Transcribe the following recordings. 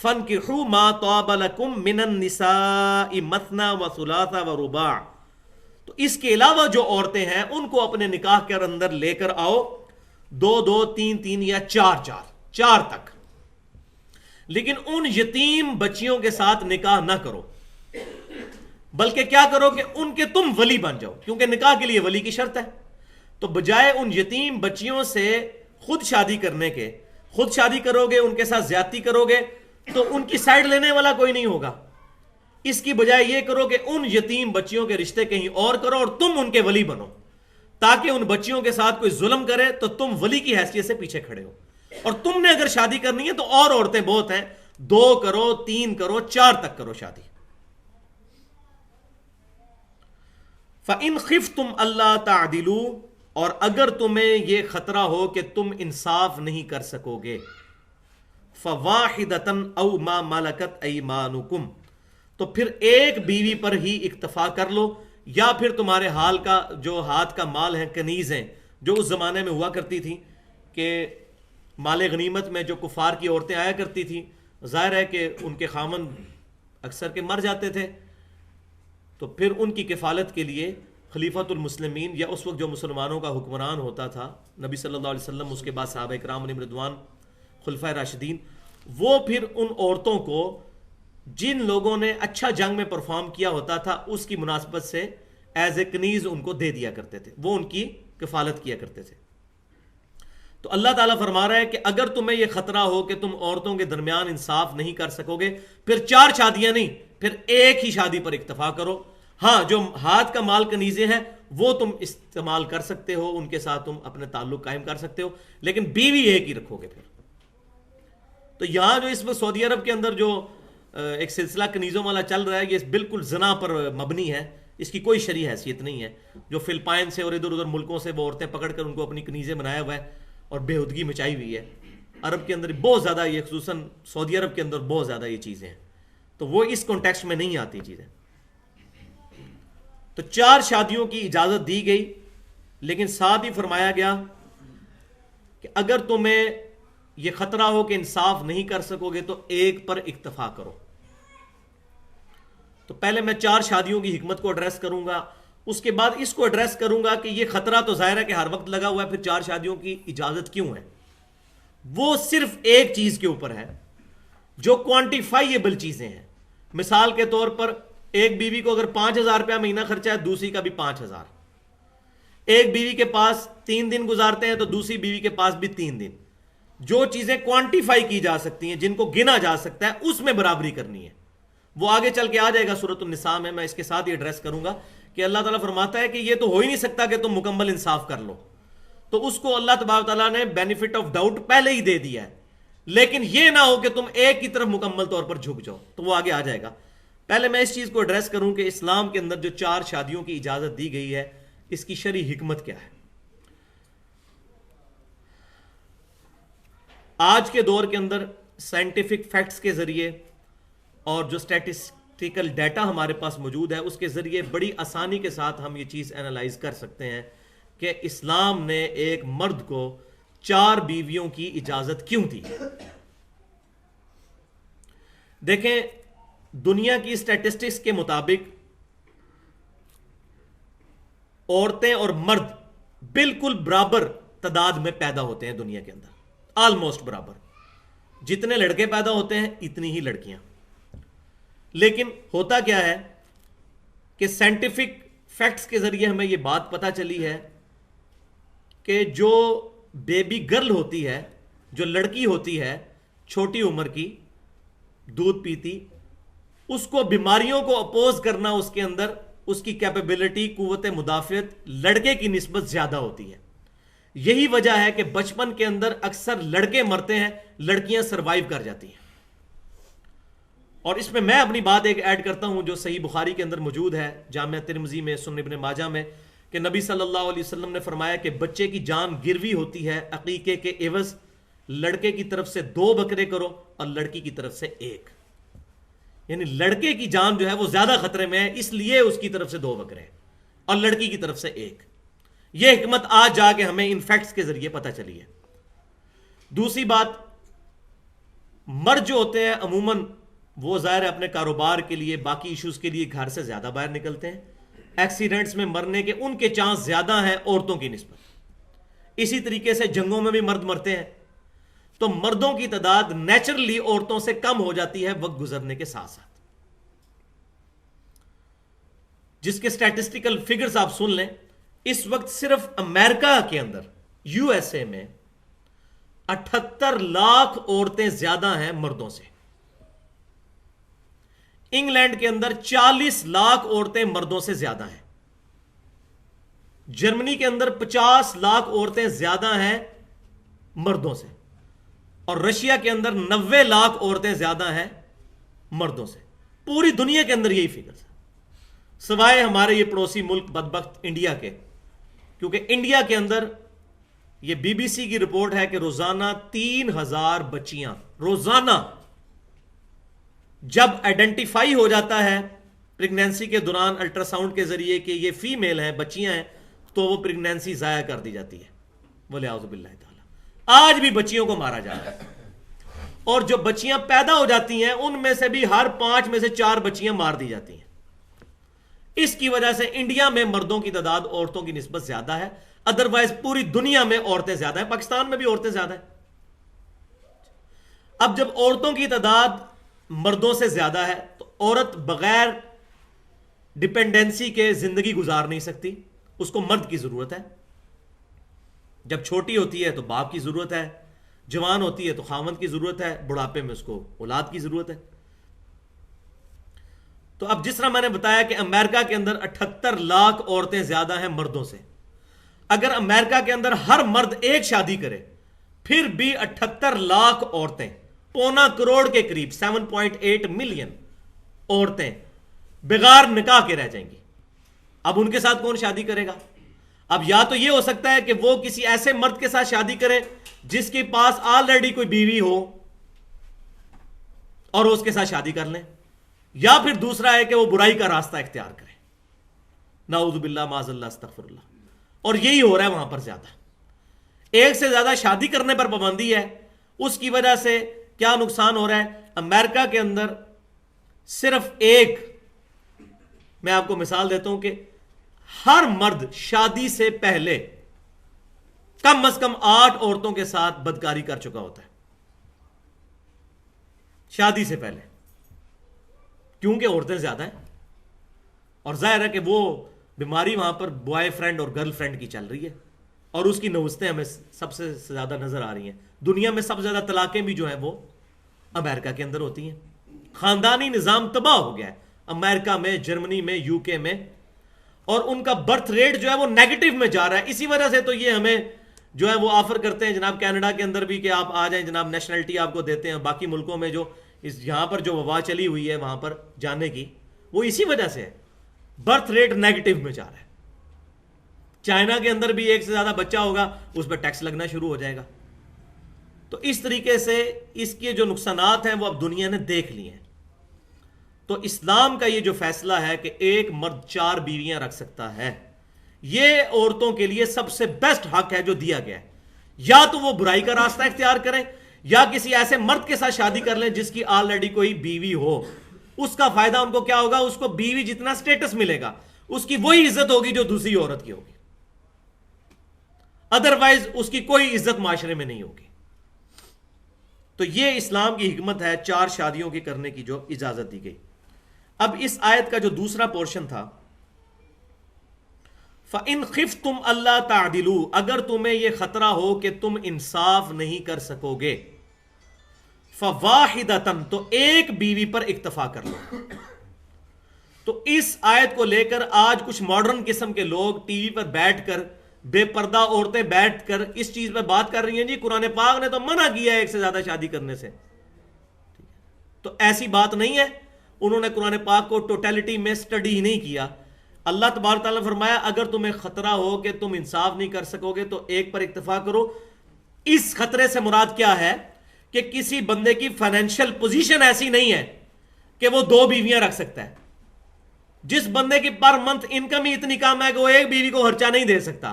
فَانْكِحُوا مَا طَابَ لَكُم مِّنَ النِّسَاءِ مَثْنَى وَثُلَاثَ وَرُبَاعَ، تو اس کے علاوہ جو عورتیں ہیں ان کو اپنے نکاح کے اندر لے کر آؤ، دو دو، تین تین، یا چار چار، چار تک، لیکن ان یتیم بچیوں کے ساتھ نکاح نہ کرو، بلکہ کیا کرو کہ ان کے تم ولی بن جاؤ، کیونکہ نکاح کے لیے ولی کی شرط ہے۔ تو بجائے ان یتیم بچیوں سے خود شادی کرنے کے، خود شادی کرو گے، ان کے ساتھ زیادتی کرو گے تو ان کی سائڈ لینے والا کوئی نہیں ہوگا، اس کی بجائے یہ کرو کہ ان یتیم بچیوں کے رشتے کہیں اور کرو اور تم ان کے ولی بنو، تاکہ ان بچیوں کے ساتھ کوئی ظلم کرے تو تم ولی کی حیثیت سے پیچھے کھڑے ہو۔ اور تم نے اگر شادی کرنی ہے تو اور عورتیں بہت ہیں، 2 کرو، 3 کرو، 4 تک کرو شادی۔ فَإِنْ خِفْتُمْ أَلَّا تَعْدِلُوا، اور اگر تمہیں یہ خطرہ ہو کہ تم انصاف نہیں کر سکو گے، فَوَاحِدَةً أَوْ مَا مَلَكَتْ أَيْمَانُكُمْ، تو پھر ایک بیوی پر ہی اکتفا کر لو، یا پھر تمہارے حال کا جو ہاتھ کا مال ہے، کنیز ہیں، جو اس زمانے میں ہوا کرتی تھی کہ مال غنیمت میں جو کفار کی عورتیں آیا کرتی تھیں، ظاہر ہے کہ ان کے خامن اکثر کے مر جاتے تھے، تو پھر ان کی کفالت کے لیے خلیفۃ المسلمین، یا اس وقت جو مسلمانوں کا حکمران ہوتا تھا، نبی صلی اللہ علیہ وسلم، اس کے بعد صحابہ کرام علیہم رضوان، خلفائے راشدین، وہ پھر ان عورتوں کو جن لوگوں نے اچھا جنگ میں پرفارم کیا ہوتا تھا اس کی مناسبت سے ایز اے کنیز ان کو دے دیا کرتے تھے، وہ ان کی کفالت کیا کرتے تھے۔ تو اللہ تعالیٰ فرما رہا ہے کہ اگر تمہیں یہ خطرہ ہو کہ تم عورتوں کے درمیان انصاف نہیں کر سکو گے، پھر 4 شادیاں نہیں، پھر ایک ہی شادی پر اکتفا کرو۔ ہاں، جو ہاتھ کا مال کنیزیں ہیں وہ تم استعمال کر سکتے ہو، ان کے ساتھ تم اپنے تعلق قائم کر سکتے ہو، لیکن بیوی ایک ہی رکھو گے پھر۔ تو یہاں جو اس وقت سعودی عرب کے اندر جو ایک سلسلہ کنیزوں والا چل رہا ہے، یہ بالکل زنا پر مبنی ہے، اس کی کوئی شرعی حیثیت نہیں ہے۔ جو فلپائن سے اور ادھر ادھر ملکوں سے وہ عورتیں پکڑ کر ان کو اپنی کنیزیں بنایا ہوا ہے اور بےہودگی مچائی ہوئی ہے، عرب کے اندر بہت زیادہ، یہ خصوصاً سعودی عرب کے اندر بہت زیادہ یہ چیزیں ہیں، تو وہ اس کانٹیکسٹ میں نہیں آتی چیزیں۔ تو 4 شادیوں کی اجازت دی گئی، لیکن ساتھ ہی فرمایا گیا کہ اگر تمہیں یہ خطرہ ہو کہ انصاف نہیں کر سکو گے تو ایک پر اکتفا کرو۔ تو پہلے میں 4 شادیوں کی حکمت کو ایڈریس کروں گا، اس کے بعد اس کو ایڈریس کروں گا کہ یہ خطرہ تو ظاہر ہے کہ ہر وقت لگا ہوا ہے، پھر 4 شادیوں کی اجازت کیوں ہے؟ وہ صرف ایک چیز کے اوپر ہے جو کوانٹیفائیبل چیزیں ہیں۔ مثال کے طور پر ایک بیوی کو اگر 5,000 روپیہ مہینہ خرچہ ہے، دوسری کا بھی 5,000۔ ایک بیوی کے پاس 3 دن گزارتے ہیں تو دوسری بیوی کے پاس بھی 3 دن۔ جو چیزیں کوانٹیفائی کی جا سکتی ہیں، جن کو گنا جا سکتا ہے، اس میں برابری کرنی ہے۔ وہ آگے چل کے آ جائے گا سورۃ النساء میں اس کے ساتھ ہی ایڈریس کروں گا کہ اللہ تعالیٰ فرماتا ہے کہ یہ تو ہو ہی نہیں سکتا کہ تم مکمل انصاف کر لو، تو اس کو اللہ تبارک تعالیٰ نے بینیفٹ آف ڈاؤٹ پہلے ہی دے دیا ہے، لیکن یہ نہ ہو کہ تم ایک کی طرف مکمل طور پر جھک جاؤ، تو وہ آگے آ جائے گا۔ پہلے میں اس چیز کو ایڈریس کروں کہ اسلام کے اندر جو 4 شادیوں کی اجازت دی گئی ہے، اس کی شرعی حکمت کیا ہے۔ آج کے دور کے اندر سائنٹیفک فیکٹس کے ذریعے اور جو اسٹیٹسٹیکل ڈیٹا ہمارے پاس موجود ہے، اس کے ذریعے بڑی آسانی کے ساتھ ہم یہ چیز اینالائز کر سکتے ہیں کہ اسلام نے ایک مرد کو 4 بیویوں کی اجازت کیوں دی۔ دیکھیں، دنیا کی اسٹیٹسٹکس کے مطابق عورتیں اور مرد بالکل برابر تعداد میں پیدا ہوتے ہیں دنیا کے اندر، آلموسٹ برابر، جتنے لڑکے پیدا ہوتے ہیں اتنی ہی لڑکیاں۔ لیکن ہوتا کیا ہے کہ سائنٹیفک فیکٹس کے ذریعے ہمیں یہ بات پتہ چلی ہے کہ جو بیبی گرل ہوتی ہے، جو لڑکی ہوتی ہے چھوٹی عمر کی، دودھ پیتی، اس کو بیماریوں کو اپوز کرنا، اس کے اندر اس کی کیپیبلٹی، قوت مدافعت لڑکے کی نسبت زیادہ ہوتی ہے۔ یہی وجہ ہے کہ بچپن کے اندر اکثر لڑکے مرتے ہیں، لڑکیاں سروائیو کر جاتی ہیں۔ اور اس میں اپنی بات ایک ایڈ کرتا ہوں جو صحیح بخاری کے اندر موجود ہے، جامع ترمذی میں، سنن ابن ماجہ میں، کہ نبی صلی اللہ علیہ وسلم نے فرمایا کہ بچے کی جان گروی ہوتی ہے عقیقے کے عوض، لڑکے کی طرف سے 2 بکرے کرو اور لڑکی کی طرف سے 1، یعنی لڑکے کی جان جو ہے وہ زیادہ خطرے میں ہے، اس لیے اس کی طرف سے 2 بکرے اور لڑکی کی طرف سے 1۔ یہ حکمت آج جا کے ہمیں ان فیکٹس کے ذریعے پتہ چلی ہے۔ دوسری بات، مرد جو ہوتے ہیں عموماً وہ ظاہر ہے اپنے کاروبار کے لیے باقی ایشوز کے لیے گھر سے زیادہ باہر نکلتے ہیں، ایکسیڈنٹس میں مرنے کے ان کے چانس زیادہ ہیں عورتوں کی نسبت. اسی طریقے سے جنگوں میں بھی مرد مرتے ہیں، تو مردوں کی تعداد نیچرلی عورتوں سے کم ہو جاتی ہے وقت گزرنے کے ساتھ ساتھ. جس کے سٹیٹسٹیکل فگرز آپ سن لیں، اس وقت صرف امریکہ کے اندر یو ایس اے میں 78 لاکھ عورتیں زیادہ ہیں مردوں سے. انگلینڈ کے اندر 40 لاکھ عورتیں مردوں سے زیادہ ہیں. جرمنی کے اندر 50 لاکھ عورتیں زیادہ ہیں مردوں سے. اور رشیا کے اندر 90 لاکھ عورتیں زیادہ ہیں مردوں سے. پوری دنیا کے اندر یہی فگرز ہیں، سوائے ہمارے یہ پڑوسی ملک بدبخت انڈیا کے. کیونکہ انڈیا کے اندر یہ بی بی سی کی رپورٹ ہے کہ روزانہ 3000 بچیاں روزانہ جب آئیڈینٹیفائی ہو جاتا ہے پریگنینسی کے دوران الٹرا ساؤنڈ کے ذریعے کہ یہ فیمیل ہیں، بچیاں ہیں، تو وہ پریگنینسی ضائع کر دی جاتی ہے. وَلِعَوْذُ بِاللَّهِ تعالیٰ. آج بھی بچیوں کو مارا جا رہا ہے، اور جو بچیاں پیدا ہو جاتی ہیں ان میں سے بھی ہر 5 میں سے 4 بچیاں مار دی جاتی ہیں. اس کی وجہ سے انڈیا میں مردوں کی تعداد عورتوں کی نسبت زیادہ ہے، ادروائز پوری دنیا میں عورتیں زیادہ ہیں، پاکستان میں بھی عورتیں زیادہ ہیں. اب جب عورتوں کی تعداد مردوں سے زیادہ ہے تو عورت بغیر ڈپینڈنسی کے زندگی گزار نہیں سکتی، اس کو مرد کی ضرورت ہے. جب چھوٹی ہوتی ہے تو باپ کی ضرورت ہے، جوان ہوتی ہے تو خاوند کی ضرورت ہے، بڑھاپے میں اس کو اولاد کی ضرورت ہے. تو اب جس طرح میں نے بتایا کہ امریکہ کے اندر 78 لاکھ عورتیں زیادہ ہیں مردوں سے. اگر امریکہ کے اندر ہر مرد ایک شادی کرے پھر بھی 78 لاکھ عورتیں، 1.25 کروڑ کے قریب 7.8 ملین عورتیں بغیر نکاح کے رہ جائیں گی. اب ان کے ساتھ کون شادی کرے گا؟ اب یا تو یہ ہو سکتا ہے کہ وہ کسی ایسے مرد کے ساتھ شادی کرے جس کے پاس آلریڈی کوئی بیوی ہو اور اس کے ساتھ شادی کر لیں، یا پھر دوسرا ہے کہ وہ برائی کا راستہ اختیار کرے. نعوذ باللہ معاذ اللہ استغفر اللہ. اور یہی ہو رہا ہے وہاں پر زیادہ. ایک سے زیادہ شادی کرنے پر پابندی ہے. اس کی وجہ سے کیا نقصان ہو رہا ہے؟ امریکہ کے اندر صرف ایک، میں آپ کو مثال دیتا ہوں کہ ہر مرد شادی سے پہلے کم از کم 8 عورتوں کے ساتھ بدکاری کر چکا ہوتا ہے شادی سے پہلے، کیونکہ عورتیں زیادہ ہیں. اور ظاہر ہے کہ وہ بیماری وہاں پر بوائے فرینڈ اور گرل فرینڈ کی چل رہی ہے، اور اس کی نوستیں ہمیں سب سے زیادہ نظر آ رہی ہیں. دنیا میں سب سے زیادہ طلاقیں بھی جو ہیں وہ امریکہ کے اندر ہوتی ہیں. خاندانی نظام تباہ ہو گیا ہے امریکہ میں، جرمنی میں، یو کے میں، اور ان کا برتھ ریٹ جو ہے وہ نیگیٹو میں جا رہا ہے. اسی وجہ سے تو یہ ہمیں جو ہے وہ آفر کرتے ہیں جناب کینیڈا کے اندر بھی کہ آپ آ جائیں جناب، نیشنلٹی آپ کو دیتے ہیں. باقی ملکوں میں جو یہاں پر جو وبا چلی ہوئی ہے وہاں پر جانے کی، وہ اسی وجہ سے ہے، برتھ ریٹ نیگیٹو میں جا رہا ہے. چائنا کے اندر بھی ایک سے زیادہ بچہ ہوگا اس پہ ٹیکس لگنا شروع ہو جائے گا. تو اس طریقے سے اس کے جو نقصانات ہیں وہ اب دنیا نے دیکھ لیے ہیں. تو اسلام کا یہ جو فیصلہ ہے کہ ایک مرد 4 بیویاں رکھ سکتا ہے، یہ عورتوں کے لیے سب سے بیسٹ حق ہے جو دیا گیا ہے. یا تو وہ برائی کا راستہ اختیار کریں، یا کسی ایسے مرد کے ساتھ شادی کر لیں جس کی آلریڈی کوئی بیوی ہو. اس کا فائدہ ان کو کیا ہوگا؟ اس کو بیوی جتنا سٹیٹس ملے گا اس کی وہی عزت ہوگی جو دوسری عورت کی ہوگی. ادروائز اس کی کوئی عزت معاشرے میں نہیں ہوگی. تو یہ اسلام کی حکمت ہے 4 شادیوں کی کرنے کی جو اجازت دی گئی. اب اس آیت کا جو دوسرا پورشن تھا، فَإِنْ خِفْتُمْ أَلَّا تَعْدِلُوا، اگر تمہیں یہ خطرہ ہو کہ تم انصاف نہیں کر سکو گے، فَوَاحِدَةً، تو ایک بیوی پر اکتفا کر لو. تو اس آیت کو لے کر آج کچھ ماڈرن قسم کے لوگ ٹی وی پر بیٹھ کر، بے پردہ عورتیں بیٹھ کر اس چیز پہ بات کر رہی ہیں، جی قرآن پاک نے تو منع کیا ہے ایک سے زیادہ شادی کرنے سے. تو ایسی بات نہیں ہے. انہوں نے قرآن پاک کو ٹوٹیلٹی میں سٹڈی ہی نہیں کیا. اللہ تبارک تعالیٰ نے فرمایا اگر تمہیں خطرہ ہو کہ تم انصاف نہیں کر سکو گے تو ایک پر اکتفا کرو. اس خطرے سے مراد کیا ہے کہ کسی بندے کی فائنینشیل پوزیشن ایسی نہیں ہے کہ وہ 2 بیویاں رکھ سکتا ہے. جس بندے کی پر منتھ انکم ہی اتنی کم ہے کہ وہ ایک بیوی کو خرچہ نہیں دے سکتا،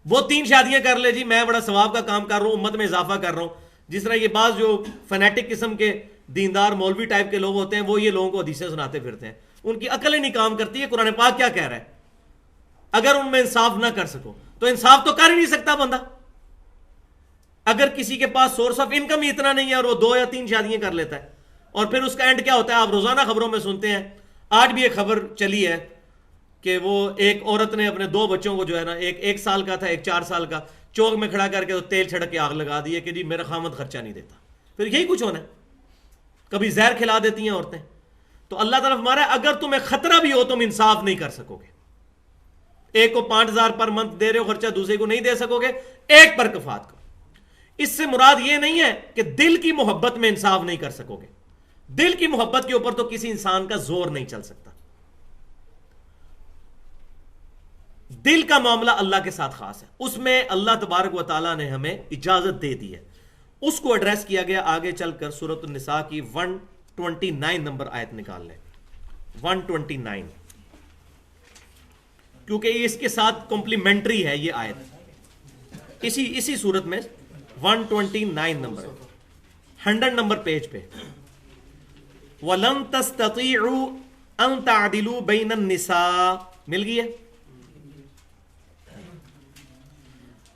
وہ 3 شادیاں کر لے، جی میں بڑا ثواب کا کام کر رہا ہوں، امت میں اضافہ کر رہا ہوں. جس طرح یہ بعض جو فنیٹک قسم کے دیندار مولوی ٹائپ کے لوگ ہوتے ہیں وہ یہ لوگوں کو حدیثیں سناتے پھرتے ہیں، ان کی عقل ہی نہیں کام کرتی ہے قرآن پاک کیا کہہ رہا ہے۔ اگر ان میں انصاف نہ کر سکو تو انصاف تو کر ہی نہیں سکتا بندہ۔ اگر کسی کے پاس سورس آف انکم ہی اتنا نہیں ہے اور وہ 2 یا 3 شادیاں کر لیتا ہے، اور پھر اس کا اینڈ کیا ہوتا ہے؟ آپ روزانہ خبروں میں سنتے ہیں، آج بھی ایک خبر چلی ہے کہ وہ ایک عورت نے اپنے 2 بچوں کو جو ہے نا، ایک سال کا تھا، ایک 4 سال کا، چوک میں کھڑا کر کے تو تیل چھڑک کے آگ لگا دی ہے کہ جی میرا خامد خرچہ نہیں دیتا۔ پھر یہی کچھ ہونا ہے، کبھی زہر کھلا دیتی ہیں عورتیں۔ تو اللہ تعالیٰ فرما رہا ہے اگر تمہیں خطرہ بھی ہو تم انصاف نہیں کر سکو گے، ایک کو 5,000 پر منتھ دے رہے ہو خرچہ، دوسرے کو نہیں دے سکو گے، ایک پر کفایت کرو۔ اس سے مراد یہ نہیں ہے کہ دل کی محبت میں انصاف نہیں کر سکو گے، دل کی محبت کے اوپر تو کسی انسان کا زور نہیں چل سکتا، دل کا معاملہ اللہ کے ساتھ خاص ہے، اس میں اللہ تبارک و تعالیٰ نے ہمیں اجازت دے دی ہے۔ اس کو ایڈریس کیا گیا آگے چل کر سورۃ النساء کی 129 نمبر آیت نکال لیں، 129، کیونکہ یہ اس کے ساتھ کمپلیمنٹری ہے یہ آیت، اسی صورت میں 129 نمبر 100 نمبر پیج پہ، وَلَن تَسْتَطِيعُوا أَن تَعْدِلُوا بَيْنَ النِّسَاءِ، مل گئی ہے؟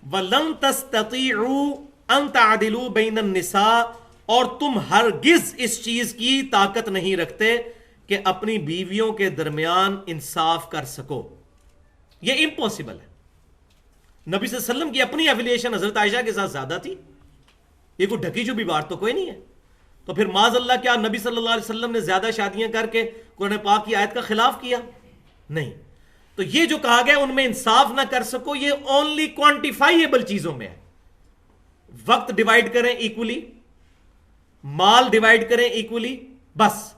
وَلَن تَسْتَطِيعُوا أَن تَعْدِلُوا بَيْنَ النِّسَاءِ، اور تم ہرگز اس چیز کی طاقت نہیں رکھتے کہ اپنی بیویوں کے درمیان انصاف کر سکو، یہ امپاسبل ہے۔ نبی صلی اللہ علیہ وسلم کی اپنی ایفیلیشن حضرت عائشہ کے ساتھ زیادہ تھی، یہ کوئی ڈھکی چھپی بات تو کوئی نہیں ہے۔ تو پھر معاذ اللہ کیا نبی صلی اللہ علیہ وسلم نے زیادہ شادیاں کر کے قرآن پاک کی آیت کا خلاف کیا؟ نہیں۔ تو یہ جو کہا گیا ان میں انصاف نہ کر سکو، یہ اونلی کوانٹیفائیبل چیزوں میں ہے۔ وقت ڈیوائیڈ کریں ایکولی، مال ڈیوائیڈ کریں ایکولی، بس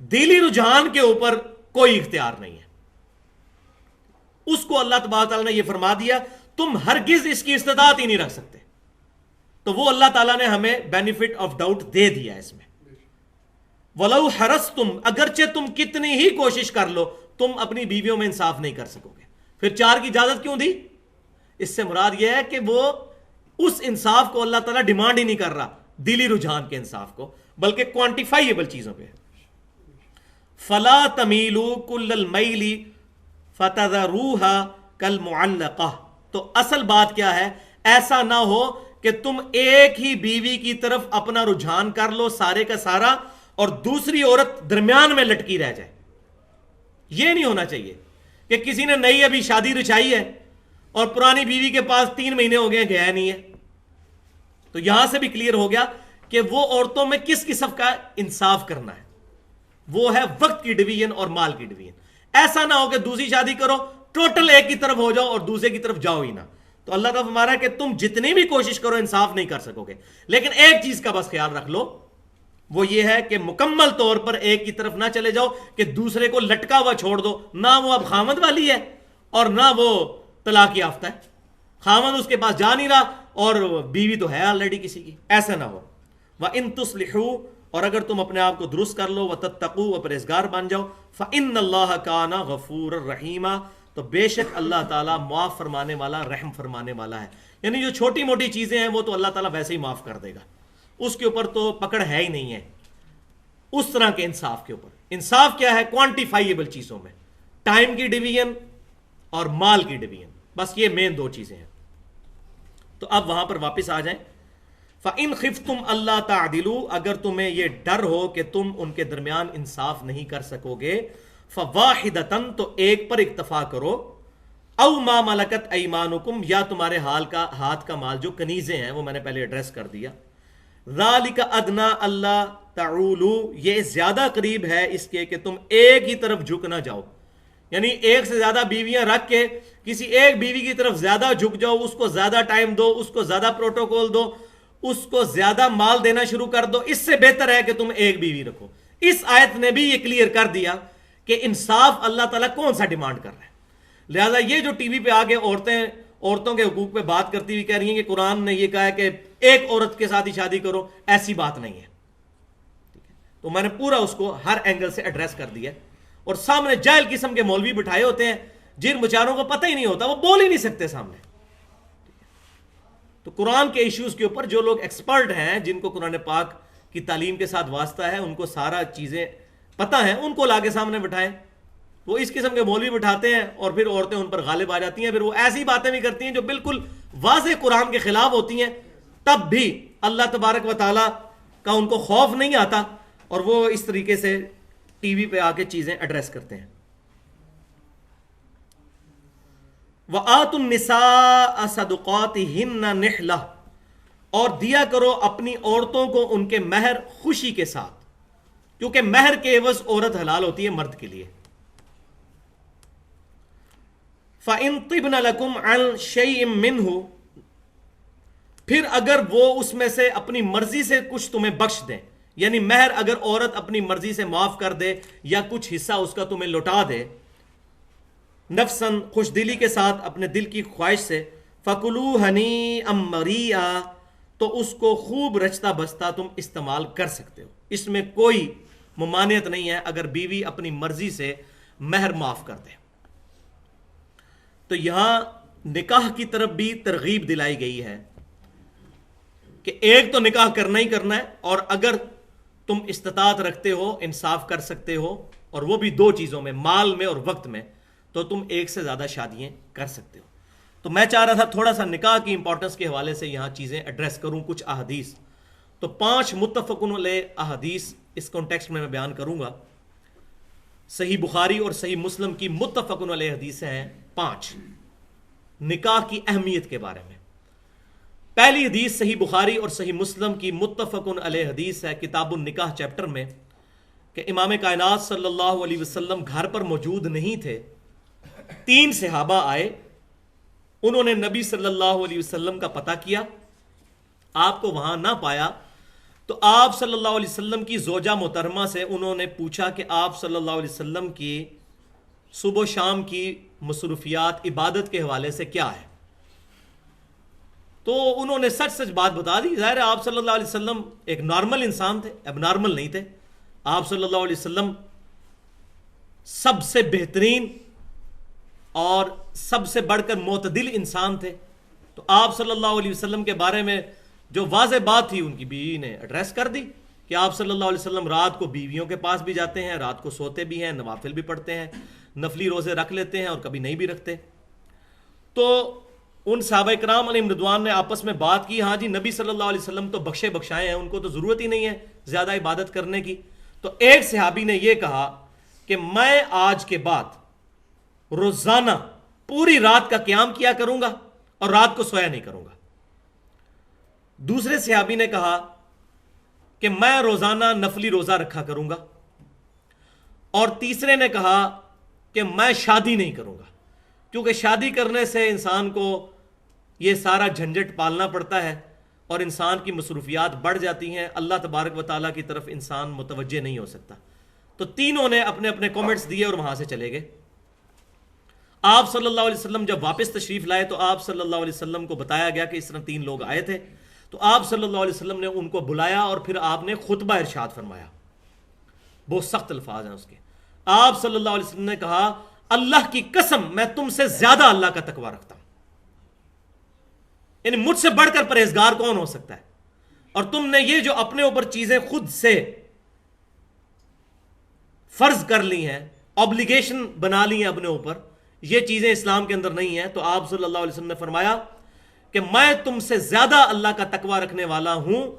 دلی رجحان کے اوپر کوئی اختیار نہیں ہے۔ اس کو اللہ تبارک تعالیٰ نے یہ فرما دیا تم ہرگز اس کی استطاعت ہی نہیں رکھ سکتے، تو وہ اللہ تعالیٰ نے ہمیں بینیفٹ آف ڈاؤٹ دے دیا اس میں۔ وَلَوْ حَرَصْتُمْ، اگرچہ تم کتنی ہی کوشش کر لو تم اپنی بیویوں میں انصاف نہیں کر سکو گے۔ پھر 4 کی اجازت کیوں دی؟ اس سے مراد یہ ہے کہ وہ اس انصاف کو اللہ تعالیٰ ڈیمانڈ ہی نہیں کر رہا دلی رجحان کے انصاف کو، بلکہ کوانٹیفائیبل چیزوں پہ۔ فَلَا تَمِيلُوا كُلَّ الْمَيْلِ فَتَذَرُوهَا كَالْمُعَلَّقَةِ، تو اصل بات کیا ہے؟ ایسا نہ ہو کہ تم ایک ہی بیوی کی طرف اپنا رجحان کر لو سارے کا سارا، اور دوسری عورت درمیان میں لٹکی رہ جائے۔ یہ نہیں ہونا چاہیے کہ کسی نے نئی ابھی شادی رچائی ہے اور پرانی بیوی کے پاس 3 مہینے ہو گئے گیا نہیں ہے۔ تو یہاں سے بھی کلیئر ہو گیا کہ وہ عورتوں میں کس قسم کا انصاف کرنا ہے، وہ ہے وقت کی ڈویژن اور مال کی ڈویژن۔ ایسا نہ ہو کہ دوسری شادی کرو ٹوٹل ایک کی طرف ہو جاؤ اور دوسرے کی طرف جاؤ ہی نہ۔ تو اللہ تعالیٰ فرما رہا ہے کہ تم جتنی بھی کوشش کرو انصاف نہیں کر سکو گے، لیکن ایک چیز کا بس خیال رکھ لو، وہ یہ ہے کہ مکمل طور پر ایک کی طرف نہ چلے جاؤ کہ دوسرے کو لٹکا ہوا چھوڑ دو، نہ وہ اب خامد والی ہے اور نہ وہ طلاق یافتہ ہے، خامد اس کے پاس جا نہیں رہا اور بیوی تو ہے آلریڈی کسی کی، ایسا نہ ہو۔ وَإِن تُصْلِحُوا، اور اگر تم اپنے آپ کو درست کر لو، وَتَتَّقُوا، پرہیزگار بن جاؤ، فَإِنَّ اللَّهَ كَانَ غَفُورًا رَحِيمًا، تو بے شک اللہ تعالیٰ معاف فرمانے والا، رحم فرمانے والا ہے۔ یعنی جو چھوٹی موٹی چیزیں ہیں وہ تو اللہ تعالیٰ ویسے ہی معاف کر دے گا، اس کے اوپر تو پکڑ ہے ہی نہیں ہے۔ اس طرح کے انصاف کے اوپر، انصاف کیا ہے؟ کوانٹیفائیبل چیزوں میں، ٹائم کی ڈویژن اور مال کی ڈویژن، بس یہ مین 2 چیزیں ہیں۔ تو اب وہاں پر واپس آ جائیں۔ فَإِنْ خِفْتُمْ أَلَّا تَعْدِلُوا، اگر تمہیں یہ ڈر ہو کہ تم ان کے درمیان انصاف نہیں کر سکو گے، فَوَاحِدَةً، تو ایک پر اکتفا کرو، اَوْ مَا مَلَكَتْ أَيْمَانُكُمْ، یا تمہارے ہاتھ کا مال جو کنیزیں ہیں وہ میں نے پہلے ایڈریس کر دیا۔ ذَلِكَ أَدْنَىٰ أَلَّا تَعُولُوا، یہ زیادہ قریب ہے اس کے کہ تم ایک ہی طرف جھک نہ جاؤ، یعنی ایک سے زیادہ بیویاں رکھ کے کسی ایک بیوی کی طرف زیادہ جھک جاؤ، اس کو زیادہ ٹائم دو، اس کو زیادہ پروٹوکول دو، اس کو زیادہ مال دینا شروع کر دو، اس سے بہتر ہے کہ تم ایک بیوی رکھو۔ اس آیت نے بھی یہ کلیئر کر دیا کہ انصاف اللہ تعالیٰ کون سا ڈیمانڈ کر رہا ہے۔ لہٰذا یہ جو ٹی وی پہ آگے عورتوں کے حقوق پہ بات کرتی ہوئی کہہ رہی ہیں کہ قرآن نے یہ کہا ہے کہ ایک عورت کے ساتھ ہی شادی کرو، ایسی بات نہیں ہے۔ تو میں نے پورا اس کو ہر اینگل سے ایڈریس کر دیا، اور سامنے جاہل قسم کے مولوی بٹھائے ہوتے ہیں جن بیچاروں کو پتہ ہی نہیں ہوتا، وہ بول ہی نہیں سکتے سامنے۔ تو قرآن کے ایشوز کے اوپر جو لوگ ایکسپرٹ ہیں، جن کو قرآن پاک کی تعلیم کے ساتھ واسطہ ہے، ان کو سارا چیزیں پتہ ہیں، ان کو لا کے سامنے بٹھائیں. وہ اس قسم کے مولوی بٹھاتے ہیں اور پھر عورتیں ان پر غالب آ جاتی ہیں، پھر وہ ایسی باتیں بھی کرتی ہیں جو بالکل واضح قرآن کے خلاف ہوتی ہیں، تب بھی اللہ تبارک و تعالیٰ کا ان کو خوف نہیں آتا اور وہ اس طریقے سے ٹی وی پہ آ کے چیزیں ایڈریس کرتے ہیں. وَآتُوا النِّسَاءَ صَدُقَاتِهِنَّ نِحْلَةً، اور دیا کرو اپنی عورتوں کو ان کے مہر خوشی کے ساتھ، کیونکہ مہر کے عوض عورت حلال ہوتی ہے مرد کے لیے. فَإِن طِبْنَ لَكُمْ عَنْ شَيْءٍ مِّنْهُ، پھر اگر وہ اس میں سے اپنی مرضی سے کچھ تمہیں بخش دیں، یعنی مہر اگر عورت اپنی مرضی سے معاف کر دے یا کچھ حصہ اس کا تمہیں لوٹا دے، نفساً خوش دلی کے ساتھ، اپنے دل کی خواہش سے، فَكُلُوا هَنِيئًا مَرِيئًا، تو اس کو خوب رچتا بستا تم استعمال کر سکتے ہو. اس میں کوئی ممانعت نہیں ہے اگر بیوی اپنی مرضی سے مہر معاف کر دے. تو یہاں نکاح کی طرف بھی ترغیب دلائی گئی ہے کہ ایک تو نکاح کرنا ہی کرنا ہے، اور اگر تم استطاعت رکھتے ہو، انصاف کر سکتے ہو، اور وہ بھی دو چیزوں میں، مال میں اور وقت میں، تو تم ایک سے زیادہ شادیاں کر سکتے ہو. تو میں چاہ رہا تھا تھوڑا سا نکاح کی امپورٹنس کے حوالے سے یہاں چیزیں ایڈریس کروں، کچھ احادیث. تو 5 متفقن علیہ احادیث اس کانٹیکسٹ میں بیان کروں گا. صحیح بخاری اور صحیح مسلم کی متفقن علیہ حدیثیں ہیں 5 نکاح کی اہمیت کے بارے میں. پہلی حدیث صحیح بخاری اور صحیح مسلم کی متفقن علیہ حدیث ہے کتاب النکاح چیپٹر میں، کہ امام کائنات صلی اللہ علیہ وسلم گھر پر موجود نہیں تھے. 3 صحابہ آئے، انہوں نے نبی صلی اللہ علیہ وسلم کا پتہ کیا، آپ کو وہاں نہ پایا، تو آپ صلی اللہ علیہ وسلم کی زوجہ محترمہ سے انہوں نے پوچھا کہ آپ صلی اللہ علیہ وسلم کی صبح و شام کی مصروفیات عبادت کے حوالے سے کیا ہے. تو انہوں نے سچ سچ بات بتا دی. ظاہر ہے آپ صلی اللہ علیہ وسلم ایک نارمل انسان تھے، اب نارمل نہیں تھے. آپ صلی اللہ علیہ وسلم سب سے بہترین اور سب سے بڑھ کر معتدل انسان تھے. تو آپ صلی اللہ علیہ وسلم کے بارے میں جو واضح بات تھی ان کی بیوی نے ایڈریس کر دی کہ آپ صلی اللہ علیہ وسلم رات کو بیویوں کے پاس بھی جاتے ہیں، رات کو سوتے بھی ہیں، نوافل بھی پڑھتے ہیں، نفلی روزے رکھ لیتے ہیں اور کبھی نہیں بھی رکھتے. تو ان صحابہ کرام علیہم رضوان نے آپس میں بات کی، ہاں جی نبی صلی اللہ علیہ وسلم تو بخشے بخشائے ہیں، ان کو تو ضرورت ہی نہیں ہے زیادہ عبادت کرنے کی. تو ایک صحابی نے یہ کہا کہ میں آج کے بعد روزانہ پوری رات کا قیام کیا کروں گا اور رات کو سویا نہیں کروں گا. دوسرے صحابی نے کہا کہ میں روزانہ نفلی روزہ رکھا کروں گا. اور تیسرے نے کہا کہ میں شادی نہیں کروں گا، کیونکہ شادی کرنے سے انسان کو یہ سارا جھنجٹ پالنا پڑتا ہے اور انسان کی مصروفیات بڑھ جاتی ہیں، اللہ تبارک و تعالیٰ کی طرف انسان متوجہ نہیں ہو سکتا. تو تینوں نے اپنے اپنے کامنٹس دیے اور وہاں سے چلے گئے. آپ صلی اللہ علیہ وسلم جب واپس تشریف لائے تو آپ صلی اللہ علیہ وسلم کو بتایا گیا کہ اس طرح 3 لوگ آئے تھے. تو آپ صلی اللہ علیہ وسلم نے ان کو بلایا اور پھر آپ نے خطبہ ارشاد فرمایا. بہت سخت الفاظ ہیں اس کے. آپ صلی اللہ علیہ وسلم نے کہا اللہ کی قسم میں تم سے زیادہ اللہ کا تقوی رکھتا ہوں، یعنی مجھ سے بڑھ کر پرہیزگار کون ہو سکتا ہے، اور تم نے یہ جو اپنے اوپر چیزیں خود سے فرض کر لی ہیں، اوبلیگیشن بنا لی ہیں اپنے اوپر، یہ چیزیں اسلام کے اندر نہیں ہیں. تو آپ صلی اللہ علیہ وسلم نے فرمایا کہ میں تم سے زیادہ اللہ کا تقوی رکھنے والا ہوں،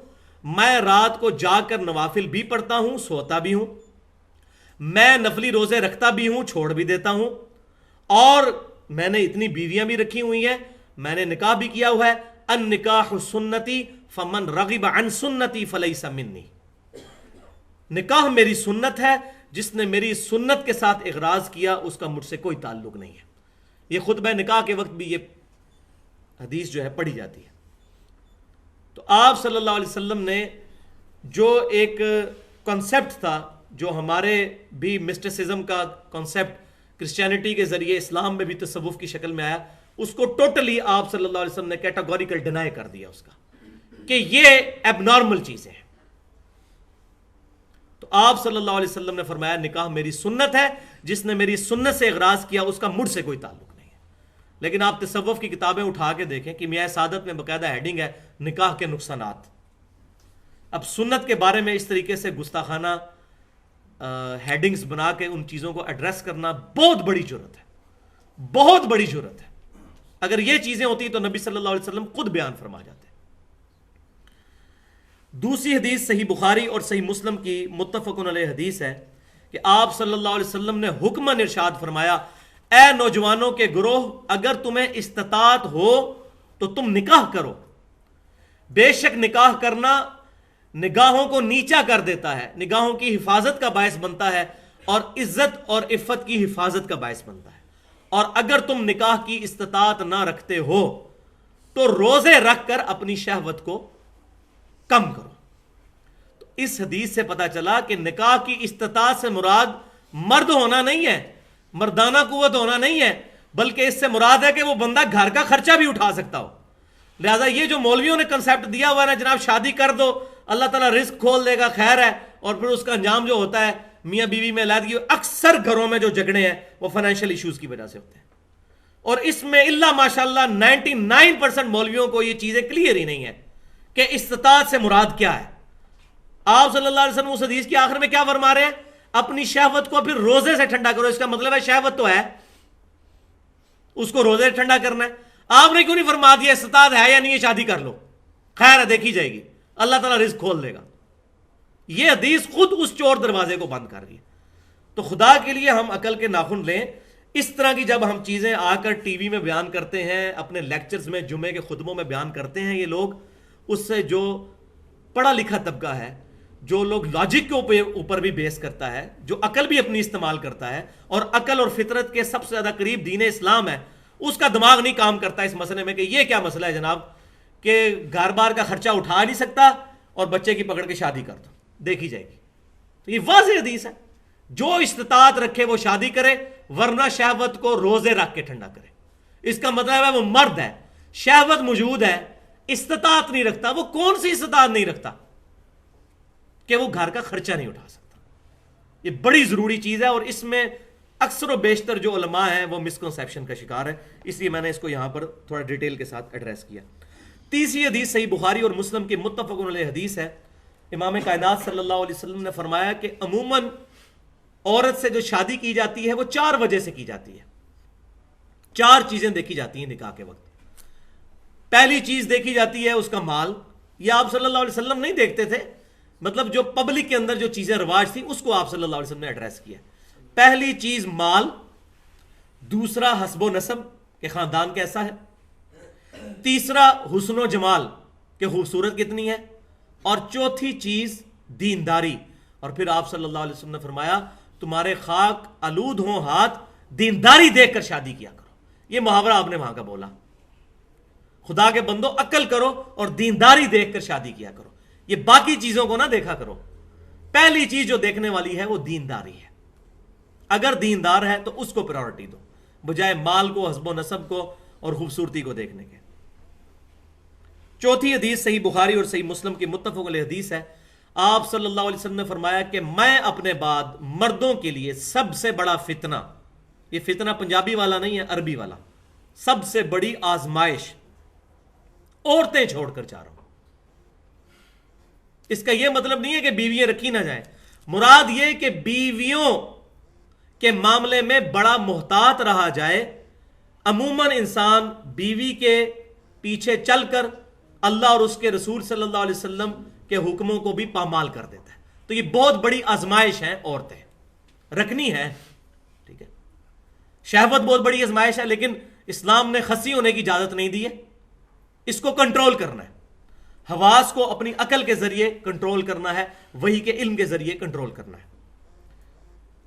میں رات کو جا کر نوافل بھی پڑھتا ہوں، سوتا بھی ہوں، میں نفلی روزے رکھتا بھی ہوں، چھوڑ بھی دیتا ہوں، اور میں نے اتنی بیویاں بھی رکھی ہوئی ہیں، میں نے نکاح بھی کیا ہوا ہے. النکاح سنتی فمن رغب عن سنتی فلیس منی، نکاح میری سنت ہے، جس نے میری سنت کے ساتھ اغراض کیا اس کا مجھ سے کوئی تعلق نہیں ہے. یہ خطبہ نکاح کے وقت بھی یہ حدیث جو ہے پڑھی جاتی ہے. تو آپ صلی اللہ علیہ وسلم نے جو ایک کانسیپٹ تھا، جو ہمارے بھی مسٹسزم کا کانسیپٹ کرسچینٹی کے ذریعے اسلام میں بھی تصوف کی شکل میں آیا، اس کو ٹوٹلی آپ صلی اللہ علیہ وسلم نے کیٹاگوریکل ڈینائی کر دیا اس کا، کہ یہ ایب نارمل چیزیں ہیں. تو آپ صلی اللہ علیہ وسلم نے فرمایا نکاح میری سنت ہے، جس نے میری سنت سے اغراض کیا اس کا مجھ سے کوئی تعلق نہیں ہے. لیکن آپ تصوف کی کتابیں اٹھا کے دیکھیں کہ میاں سعادت میں باقاعدہ ہیڈنگ ہے نکاح کے نقصانات. اب سنت کے بارے میں اس طریقے سے گستاخانہ ہیڈنگز بنا کے ان چیزوں کو ایڈریس کرنا بہت بڑی جرت ہے, بہت بڑی جرت ہے. اگر یہ چیزیں ہوتی تو نبی صلی اللہ علیہ وسلم خود بیان فرما جاتے. دوسری حدیث صحیح بخاری اور صحیح مسلم کی متفق علیہ حدیث ہے کہ آپ صلی اللہ علیہ وسلم نے حکماً ارشاد فرمایا, اے نوجوانوں کے گروہ, اگر تمہیں استطاعت ہو تو تم نکاح کرو. بے شک نکاح کرنا نگاہوں کو نیچا کر دیتا ہے, نگاہوں کی حفاظت کا باعث بنتا ہے, اور عزت اور عفت کی حفاظت کا باعث بنتا ہے. اور اگر تم نکاح کی استطاعت نہ رکھتے ہو تو روزے رکھ کر اپنی شہوت کو کم کرو. تو اس حدیث سے پتا چلا کہ نکاح کی استطاعت سے مراد مرد ہونا نہیں ہے, مردانہ قوت ہونا نہیں ہے, بلکہ اس سے مراد ہے کہ وہ بندہ گھر کا خرچہ بھی اٹھا سکتا ہو. لہذا یہ جو مولویوں نے کنسیپٹ دیا ہوا ہے نا, جناب شادی کر دو اللہ تعالیٰ رزق کھول دے گا, خیر ہے, اور پھر اس کا انجام جو ہوتا ہے میاں بیوی میں علیحدگی, اکثر گھروں میں جو جھگڑے ہیں وہ فائنینشیل ایشوز کی وجہ سے ہوتے ہیں. اور اس میں اللہ ماشاءاللہ 99% مولویوں کو یہ چیزیں کلیئر ہی نہیں ہے کہ استطاعت سے مراد کیا ہے. آپ صلی اللہ علیہ وسلم اس حدیث کی آخر میں کیا فرما رہے ہیں, اپنی شہوت کو پھر روزے سے ٹھنڈا کرو. اس کا مطلب ہے شہوت تو ہے, اس کو روزے سے ٹھنڈا کرنا ہے. آپ نے کیوں نہیں فرما دیا استطاعت ہے یا نہیں ہے شادی کر لو, خیر ہے دیکھی جائے گی, اللہ تعالیٰ رزق کھول دے گا. یہ حدیث خود اس چور دروازے کو بند کر رہی ہے. تو خدا کے لیے ہم عقل کے ناخن لیں. اس طرح کی جب ہم چیزیں آ کر ٹی وی میں بیان کرتے ہیں, اپنے لیکچرز میں جمعے کے خطبوں میں بیان کرتے ہیں, یہ لوگ اس سے جو پڑھا لکھا طبقہ ہے, جو لوگ لاجک کے اوپر بھی بیس کرتا ہے, جو عقل بھی اپنی استعمال کرتا ہے اور عقل اور فطرت کے سب سے زیادہ قریب دین اسلام ہے, اس کا دماغ نہیں کام کرتا اس مسئلے میں کہ یہ کیا مسئلہ ہے جناب کہ گھر بار کا خرچہ اٹھا نہیں سکتا اور بچے کی پکڑ کے شادی کر دو, دیکھی جائے گی. تو یہ واضح حدیث ہے, جو استطاعت رکھے وہ شادی کرے, ورنہ شہوت کو روزے رکھ کے ٹھنڈا کرے. اس کا مطلب ہے وہ مرد ہے, شہوت موجود ہے, استطاعت نہیں رکھتا. وہ کون سی استطاعت نہیں رکھتا کہ وہ گھر کا خرچہ نہیں اٹھا سکتا. یہ بڑی ضروری چیز ہے, اور اس میں اکثر و بیشتر جو علماء ہیں وہ مسکنسیپشن کا شکار ہے, اس لیے میں نے اس کو یہاں پر تھوڑا ڈیٹیل کے ساتھ ایڈریس کیا. تیسری حدیث صحیح بخاری اور مسلم کی متفق علیہ حدیث ہے. امام کائنات صلی اللہ علیہ وسلم نے فرمایا کہ عموماً عورت سے جو شادی کی جاتی ہے وہ 4 وجہ سے کی جاتی ہے. 4 چیزیں دیکھی جاتی ہیں نکاح کے وقت. پہلی چیز دیکھی جاتی ہے اس کا مال. یہ آپ صلی اللہ علیہ وسلم نہیں دیکھتے تھے, مطلب جو پبلک کے اندر جو چیزیں رواج تھی اس کو آپ صلی اللہ علیہ وسلم نے ایڈریس کیا. پہلی چیز مال, دوسرا حسب و نسب کہ خاندان کیسا ہے, تیسرا حسن و جمال کہ خوبصورت کتنی ہے, اور چوتھی چیز دینداری. اور پھر آپ صلی اللہ علیہ وسلم نے فرمایا تمہارے خاک آلود ہوں ہاتھ, دینداری دیکھ کر شادی کیا کرو. یہ محاورہ آپ نے وہاں کا بولا. خدا کے بندو عقل کرو اور دینداری دیکھ کر شادی کیا کرو, یہ باقی چیزوں کو نہ دیکھا کرو. پہلی چیز جو دیکھنے والی ہے وہ دینداری ہے. اگر دیندار ہے تو اس کو پرائورٹی دو, بجائے مال کو, حسب و نسب کو اور خوبصورتی کو دیکھنے کے. چوتھی حدیث صحیح بخاری اور صحیح مسلم کی متفق علیہ حدیث ہے. آپ صلی اللہ علیہ وسلم نے فرمایا کہ میں اپنے بعد مردوں کے لیے سب سے بڑا فتنہ, یہ فتنہ پنجابی والا نہیں ہے, عربی والا, سب سے بڑی آزمائش عورتیں چھوڑ کر جا رہا ہوں. اس کا یہ مطلب نہیں ہے کہ بیویاں رکھی نہ جائیں, مراد یہ کہ بیویوں کے معاملے میں بڑا محتاط رہا جائے. عموماً انسان بیوی کے پیچھے چل کر اللہ اور اس کے رسول صلی اللہ علیہ وسلم کے حکموں کو بھی پامال کر دیتا ہے. تو یہ بہت بڑی آزمائش ہے, عورتیں رکھنی ہے, ٹھیک ہے. شہوت بہت بڑی آزمائش ہے, لیکن اسلام نے خسی ہونے کی اجازت نہیں دی ہے. اس کو کنٹرول کرنا ہے, حواس کو اپنی عقل کے ذریعے کنٹرول کرنا ہے, وحی کے علم کے ذریعے کنٹرول کرنا ہے.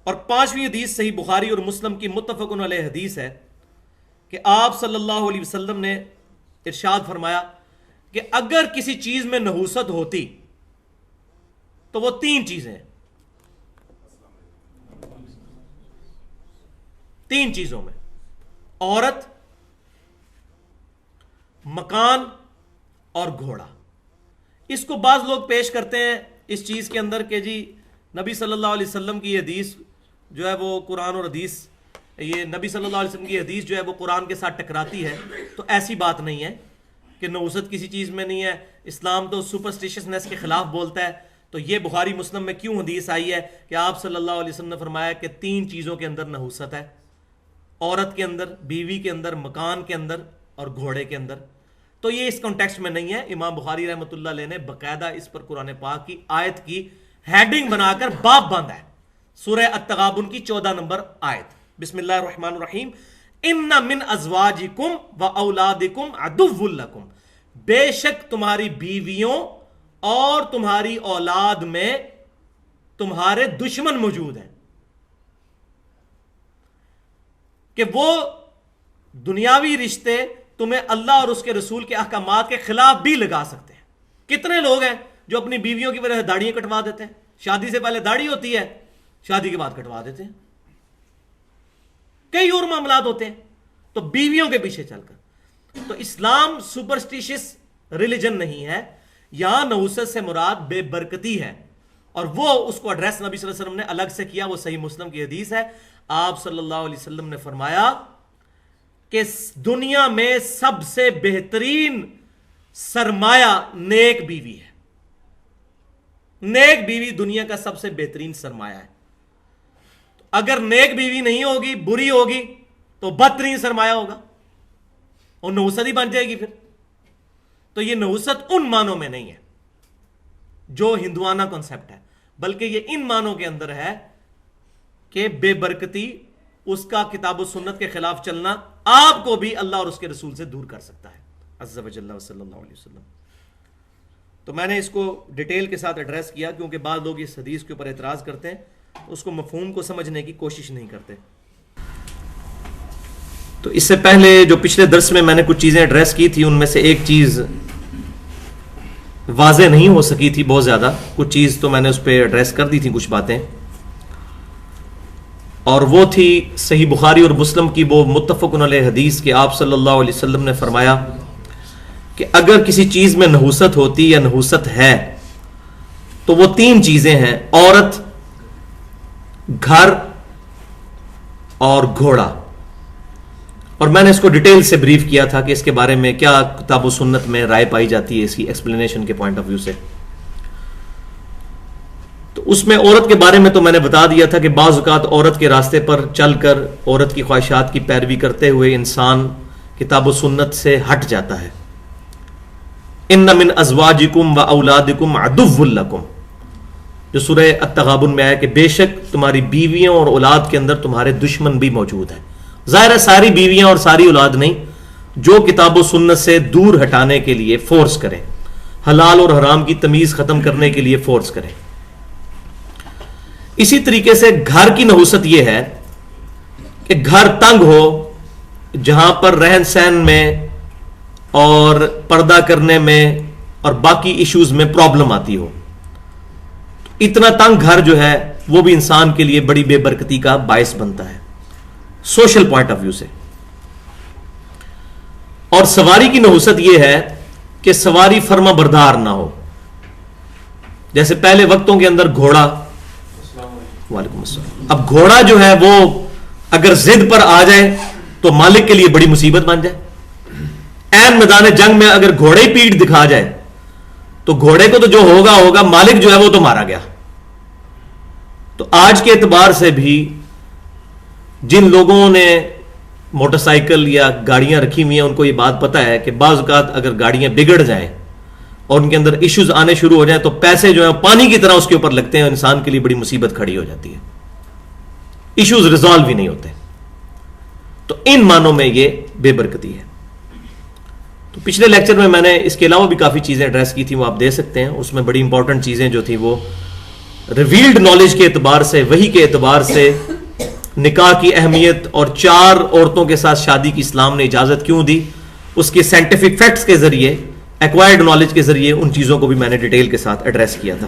اور 5ویں حدیث صحیح بخاری اور مسلم کی متفق علیہ حدیث ہے کہ آپ صلی اللہ علیہ وسلم نے ارشاد فرمایا کہ اگر کسی چیز میں نحوست ہوتی تو وہ 3 چیزیں ہیں. 3 چیزوں میں, عورت, مکان اور گھوڑا. اس کو بعض لوگ پیش کرتے ہیں اس چیز کے اندر کہ جی نبی صلی اللہ علیہ وسلم کی یہ حدیث جو ہے وہ قرآن اور حدیث یہ نبی صلی اللہ علیہ وسلم کی حدیث جو ہے وہ قرآن کے ساتھ ٹکراتی ہے، تو ایسی بات نہیں ہے کہ نحوست کسی چیز میں نہیں ہے، اسلام تو سپرسٹیشنس کے خلاف بولتا ہے. تو یہ بخاری مسلم میں کیوں حدیث آئی ہے کہ آپ صلی اللہ علیہ وسلم نے فرمایا کہ 3 چیزوں کے اندر نحوست ہے، عورت کے اندر، بیوی کے اندر، مکان کے اندر اور گھوڑے کے اندر. تو یہ اس کانٹیکسٹ میں نہیں ہے. امام بخاری رحمۃ اللہ علیہ نے باقاعدہ اس پر قرآن پاک کی آیت کی ہیڈنگ بنا کر باب باندھا ہے. سورہ التغابن کی 14 نمبر آیت. بسم اللہ الرحمن الرحیم. ان من ازواجکم و اولادکم عدو لکم، بے شک تمہاری بیویوں اور تمہاری اولاد میں تمہارے دشمن موجود ہیں. کہ وہ دنیاوی رشتے تمہیں اللہ اور اس کے رسول کے احکامات کے خلاف بھی لگا سکتے ہیں. کتنے لوگ ہیں جو اپنی بیویوں کی وجہ سے داڑیاں کٹوا دیتے ہیں؟ شادی سے پہلے داڑھی ہوتی ہے، شادی کے بعد کٹوا دیتے ہیں. کئی اور معاملات ہوتے ہیں. تو بیویوں کے پیچھے چل کر، تو اسلام سپرسٹیشس ریلیجن نہیں ہے. یہاں نحوست سے مراد بے برکتی ہے، اور وہ اس کو ایڈریس نبی صلی اللہ علیہ وسلم نے الگ سے کیا. وہ صحیح مسلم کی حدیث ہے. آپ صلی اللہ علیہ وسلم نے فرمایا کہ دنیا میں سب سے بہترین سرمایہ نیک بیوی ہے. نیک بیوی دنیا کا سب سے بہترین سرمایہ ہے. اگر نیک بیوی نہیں ہوگی، بری ہوگی، تو بدترین سرمایہ ہوگا اور نحوست ہی بن جائے گی پھر. تو یہ نحوست ان معنوں میں نہیں ہے جو ہندوانہ کنسپٹ ہے، بلکہ یہ ان معنوں کے اندر ہے کہ بے برکتی، اس کا کتاب و سنت کے خلاف چلنا آپ کو بھی اللہ اور اس کے رسول سے دور کر سکتا ہے. عز و جل و صلی اللہ علیہ وسلم. تو میں نے اس کو ڈیٹیل کے ساتھ ایڈریس کیا کیونکہ بعض لوگ اس حدیث کے اوپر اعتراض کرتے ہیں، اس کو مفہوم کو سمجھنے کی کوشش نہیں کرتے. تو اس سے پہلے جو پچھلے درس میں نے کچھ چیزیں ایڈریس کی تھی، ان میں سے ایک چیز واضح نہیں ہو سکی تھی بہت زیادہ. کچھ چیز تو میں نے اس پہ ایڈریس کر دی تھی، کچھ باتیں، اور وہ تھی صحیح بخاری اور مسلم کی وہ متفق علیہ حدیث کہ آپ صلی اللہ علیہ وسلم نے فرمایا کہ اگر کسی چیز میں نحوست ہوتی یا نحوست ہے تو وہ 3 چیزیں ہیں: عورت، گھر اور گھوڑا. اور میں نے اس کو ڈیٹیل سے بریف کیا تھا کہ اس کے بارے میں کیا کتاب و سنت میں رائے پائی جاتی ہے اس کی ایکسپلینیشن کے پوائنٹ آف ویو سے. تو اس میں عورت کے بارے میں تو میں نے بتا دیا تھا کہ بعض اوقات عورت کے راستے پر چل کر عورت کی خواہشات کی پیروی کرتے ہوئے انسان کتاب و سنت سے ہٹ جاتا ہے. ان من ازواجکم و اولادکم عدو لکم، جو سورہ التغابن میں آیا کہ بے شک تمہاری بیویوں اور اولاد کے اندر تمہارے دشمن بھی موجود ہیں. ظاہر ہے ساری بیویاں اور ساری اولاد نہیں، جو کتاب و سنت سے دور ہٹانے کے لیے فورس کریں، حلال اور حرام کی تمیز ختم کرنے کے لیے فورس کریں. اسی طریقے سے گھر کی نحوست یہ ہے کہ گھر تنگ ہو، جہاں پر رہن سہن میں اور پردہ کرنے میں اور باقی ایشوز میں پرابلم آتی ہو. اتنا تنگ گھر جو ہے وہ بھی انسان کے لیے بڑی بے برکتی کا باعث بنتا ہے سوشل پوائنٹ آف ویو سے. اور سواری کی نحوست یہ ہے کہ سواری فرما بردار نہ ہو. جیسے پہلے وقتوں کے اندر گھوڑا، وعلیکم السلام، اب گھوڑا جو ہے وہ اگر ضد پر آ جائے تو مالک کے لیے بڑی مصیبت بن جائے. عین میدان جنگ میں اگر گھوڑے ہی پیٹ دکھا جائے تو گھوڑے کو تو جو ہوگا، مالک جو ہے وہ تو مارا گیا. تو آج کے اعتبار سے بھی جن لوگوں نے موٹر سائیکل یا گاڑیاں رکھی ہوئی ہیں ان کو یہ بات پتا ہے کہ بعض اوقات اگر گاڑیاں بگڑ جائیں اور ان کے اندر ایشوز آنے شروع ہو جائیں تو پیسے جو ہیں پانی کی طرح اس کے اوپر لگتے ہیں اور انسان کے لیے بڑی مصیبت کھڑی ہو جاتی ہے. ایشوز ریزالو ہی نہیں ہوتے. تو ان معنوں میں یہ بے برکتی ہے. تو پچھلے لیکچر میں نے اس کے علاوہ بھی کافی چیزیں ایڈریس کی تھیں، وہ آپ دے سکتے ہیں. اس میں بڑی امپورٹنٹ چیزیں جو تھیں وہ ریویلڈ نالج کے اعتبار سے، وحی کے اعتبار سے، نکاح کی اہمیت اور 4 عورتوں کے ساتھ شادی کی اسلام نے اجازت کیوں دی، اس کے سائنٹیفک فیکٹس کے ذریعے، ایکوائرڈ نالج کے ذریعے، ان چیزوں کو بھی میں نے ڈیٹیل کے ساتھ ایڈریس کیا تھا.